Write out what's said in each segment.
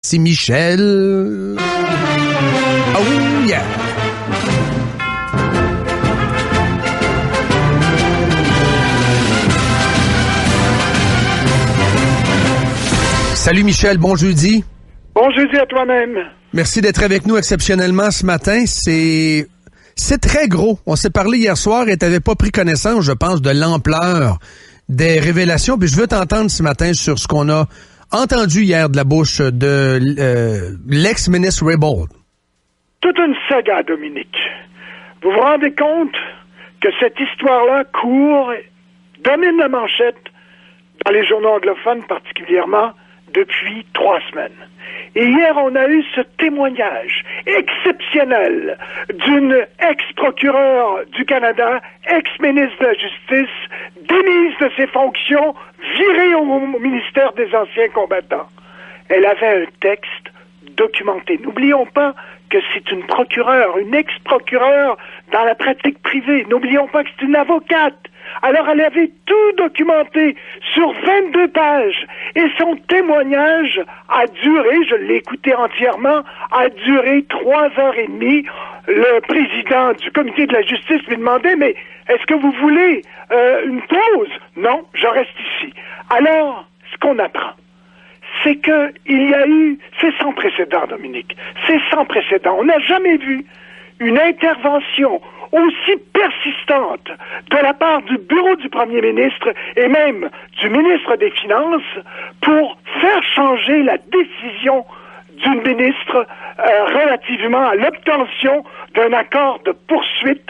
C'est Michel. Oh yeah! Salut Michel, bon jeudi. Bon jeudi à toi-même. Merci d'être avec nous exceptionnellement ce matin. C'est très gros. On s'est parlé hier soir et t'avais pas pris connaissance, je pense, de l'ampleur des révélations. Puis je veux t'entendre ce matin sur ce qu'on a entendu hier de la bouche de l'ex-ministre Raybould. Toute une saga, Dominique. Vous vous rendez compte que cette histoire-là court, domine la manchette dans les journaux anglophones particulièrement depuis 3 semaines. Et hier, on a eu ce témoignage exceptionnel d'une ex-procureure du Canada, ex-ministre de la Justice, démise de ses fonctions, virée au ministère des Anciens combattants. Elle avait un texte documenté. N'oublions pas que c'est une procureure, une ex-procureure dans la pratique privée. N'oublions pas que c'est une avocate. Alors, elle avait tout documenté sur 22 pages. Et son témoignage a duré, je l'ai écouté entièrement, a duré 3 heures et demie. Le président du comité de la justice lui demandait, mais est-ce que vous voulez une pause? Non, je reste ici. Alors, ce qu'on apprend, c'est que il y a eu, c'est sans précédent, Dominique, c'est sans précédent. On n'a jamais vu une intervention aussi persistante de la part du bureau du premier ministre et même du ministre des Finances pour faire changer la décision d'une ministre relativement à l'obtention d'un accord de poursuite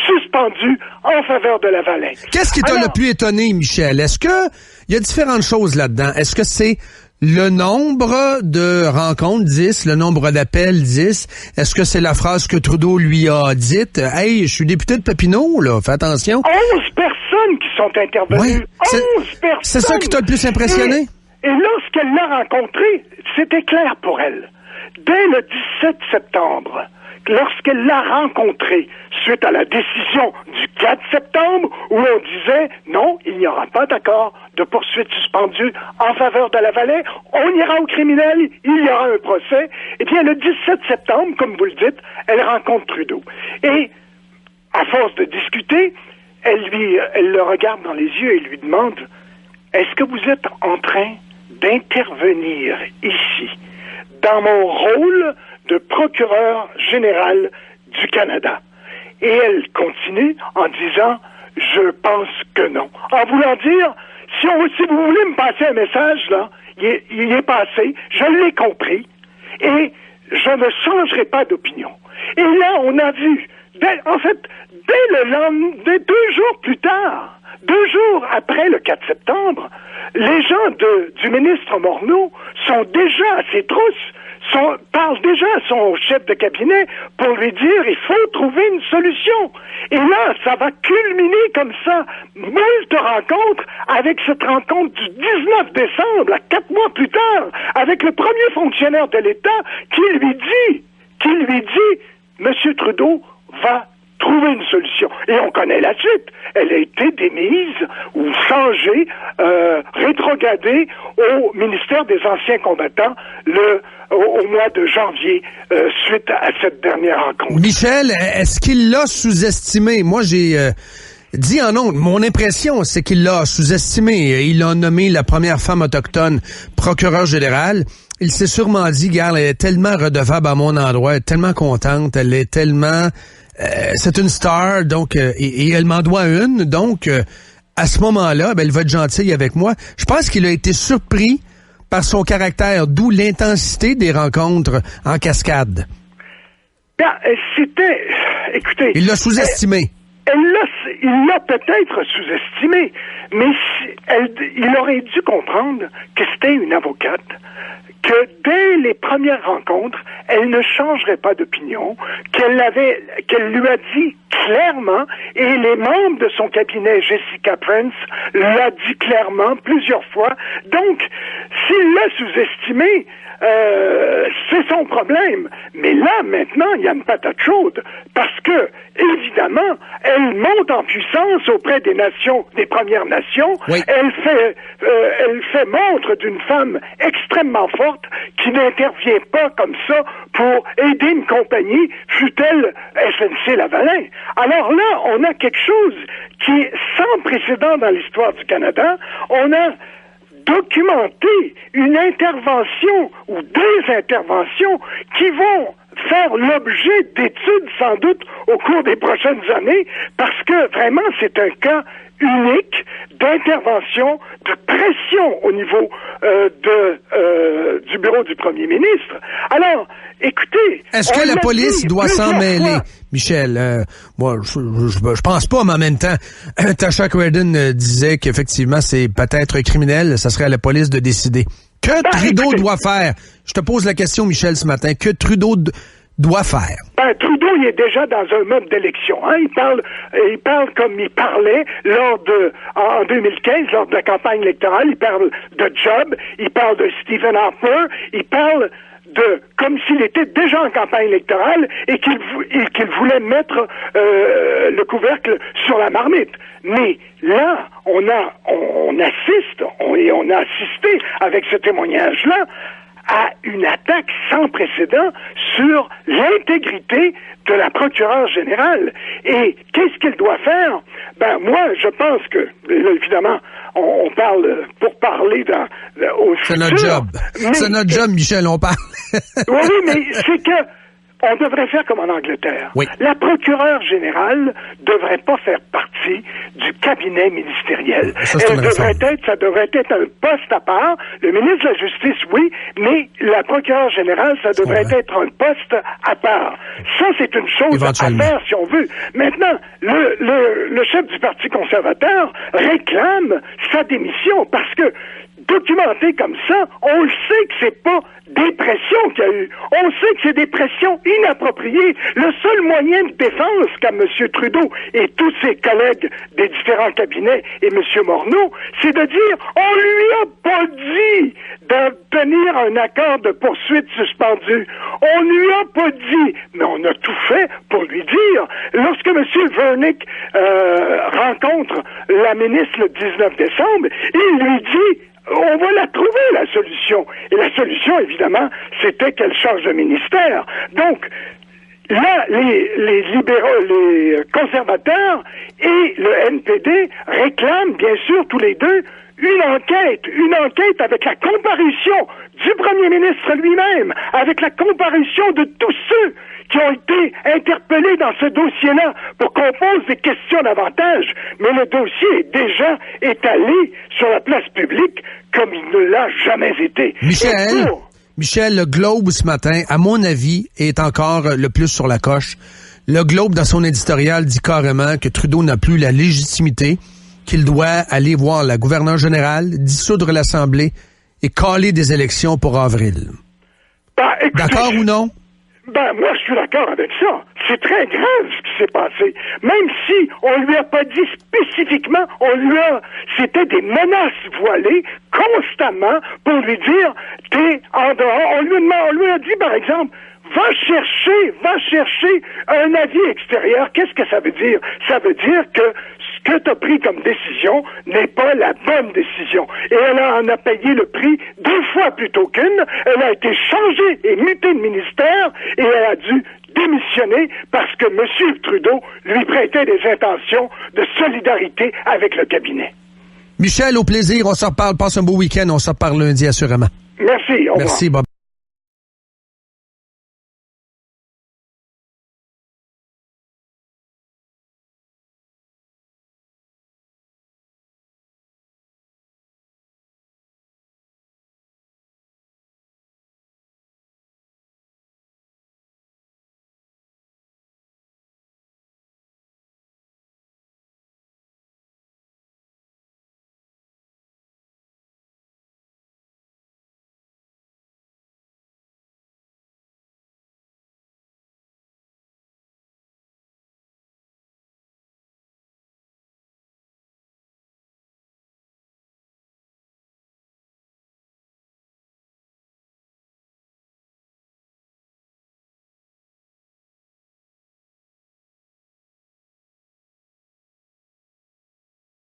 suspendu en faveur de Lavalin. Qu'est-ce qui t'a le plus étonné, Michel? Est-ce que il y a différentes choses là-dedans? Est-ce que c'est le nombre de rencontres, 10, le nombre d'appels, 10. Est-ce que c'est la phrase que Trudeau lui a dite? Hey, je suis député de Papineau, là, fais attention. 11 personnes qui sont intervenues. Ouais, 11 personnes! C'est ça qui t'a le plus impressionné? Et lorsqu'elle l'a rencontré, c'était clair pour elle. Dès le 17 septembre, lorsqu'elle l'a rencontré, suite à la décision du 4 septembre, où on disait, non, il n'y aura pas d'accord de poursuite suspendue en faveur de Lavalin, on ira au criminel, il y aura un procès. Eh bien, le 17 septembre, comme vous le dites, elle rencontre Trudeau. Et, à force de discuter, elle le regarde dans les yeux et lui demande, est-ce que vous êtes en train d'intervenir ici, dans mon rôle de procureur général du Canada? Et elle continue en disant, je pense que non. En voulant dire, si vous voulez me passer un message, là, il est passé, je l'ai compris, et je ne changerai pas d'opinion. Et là, on a vu, dès 2 jours plus tard, 2 jours après le 4 septembre, les gens du ministre Morneau sont déjà à ses trousses, parle déjà à son chef de cabinet pour lui dire il faut trouver une solution. Et là, ça va culminer comme ça. Moult rencontres avec cette rencontre du 19 décembre, 4 mois plus tard, avec le premier fonctionnaire de l'État qui lui dit, Monsieur Trudeau va trouver une solution. Et on connaît la suite. Elle a été démise ou changée, rétrogradée au ministère des Anciens combattants au mois de janvier, suite à cette dernière rencontre. Michel, est-ce qu'il l'a sous-estimé? Moi, j'ai dit en ondes, mon impression, c'est qu'il l'a sous-estimé. Il a nommé la première femme autochtone procureure générale. Il s'est sûrement dit, regarde, elle est tellement redevable à mon endroit, elle est tellement contente, elle est tellement... c'est une star, donc et elle m'en doit une, donc à ce moment-là, elle va être gentille avec moi. Je pense qu'il a été surpris par son caractère, d'où l'intensité des rencontres en cascade. Bien, écoutez... Il l'a sous-estimé. Il l'a peut-être sous-estimé, mais il aurait dû comprendre que c'était une avocate, que dès les premières rencontres, elle ne changerait pas d'opinion, qu'elle lui a dit clairement, et les membres de son cabinet, Jessica Prince, l'a dit clairement plusieurs fois. Donc, s'il l'a sous-estimé, c'est son problème. Mais là, maintenant, il y a une patate chaude, parce que, évidemment, elle monte en puissance auprès des nations, des Premières Nations. Oui. Elle fait montre d'une femme extrêmement forte qui n'intervient pas comme ça pour aider une compagnie, fût-elle SNC-Lavalin. Alors là, on a quelque chose qui est sans précédent dans l'histoire du Canada. On a documenté une intervention ou des interventions qui vont faire l'objet d'études sans doute au cours des prochaines années, parce que vraiment c'est un cas unique d'intervention, de pression au niveau du bureau du premier ministre. Alors, écoutez... Est-ce que la police doit s'en mêler? Michel, moi, je pense pas, mais en même temps, Tasha Credden disait qu'effectivement, c'est peut-être criminel, ça serait à la police de décider. Que Trudeau doit faire? Je te pose la question, Michel, ce matin. Que Trudeau doit faire? Trudeau, il est déjà dans un mode d'élection. Hein? Il parle comme il parlait en 2015, lors de la campagne électorale. Il parle de job, il parle de Stephen Harper, il parle comme s'il était déjà en campagne électorale et qu'il voulait mettre le couvercle sur la marmite. Mais là, on assiste avec ce témoignage-là à une attaque sans précédent sur l'intégrité de la procureure générale. Et qu'est-ce qu'il doit faire? Moi, je pense que, là, évidemment, on parle pour parler au futur. C'est notre job. C'est notre job, Michel, on parle. Oui, mais c'est que on devrait faire comme en Angleterre. Oui. La procureure générale devrait pas faire partie du cabinet ministériel. Ça devrait être un poste à part. Le ministre de la Justice, oui, mais la procureure générale, ça devrait être un poste à part. Ça, c'est une chose à faire, si on veut. Maintenant, le chef du Parti conservateur réclame sa démission parce que documenté comme ça, on le sait que c'est pas des pressions qu'il y a eu. On sait que c'est des pressions inappropriées. Le seul moyen de défense qu'a M. Trudeau et tous ses collègues des différents cabinets et M. Morneau, c'est de dire on lui a pas dit d'obtenir un accord de poursuite suspendu. On lui a pas dit, mais on a tout fait pour lui dire. Lorsque M. Vernick rencontre la ministre le 19 décembre, il lui dit on va la trouver, la solution. Et la solution, évidemment, c'était qu'elle change de ministère. Donc, là, les libéraux, les conservateurs et le NPD réclament, bien sûr, tous les deux, une enquête avec la comparution du premier ministre lui-même, avec la comparution de tous ceux qui ont été interpellés dans ce dossier-là pour qu'on pose des questions davantage. Mais le dossier est déjà étalé sur la place publique comme il ne l'a jamais été. Michel, le Globe ce matin, à mon avis, est encore le plus sur la coche. Le Globe, dans son éditorial, dit carrément que Trudeau n'a plus la légitimité, qu'il doit aller voir la gouverneure générale, dissoudre l'Assemblée et caler des élections pour avril. D'accord ou non? Moi, je suis d'accord avec ça. C'est très grave ce qui s'est passé. Même si on lui a pas dit spécifiquement, c'était des menaces voilées constamment pour lui dire, t'es en dehors. On lui a dit, par exemple, va chercher un avis extérieur. Qu'est-ce que ça veut dire? Ça veut dire que ce que tu as pris comme décision n'est pas la bonne décision. Et elle en a payé le prix 2 fois plutôt qu'une. Elle a été changée et mutée de ministère et elle a dû démissionner parce que M. Trudeau lui prêtait des intentions de solidarité avec le cabinet. Michel, au plaisir. On se reparle. Passe un beau week-end. On se reparle lundi, assurément. Merci. Au revoir. Merci, Bob.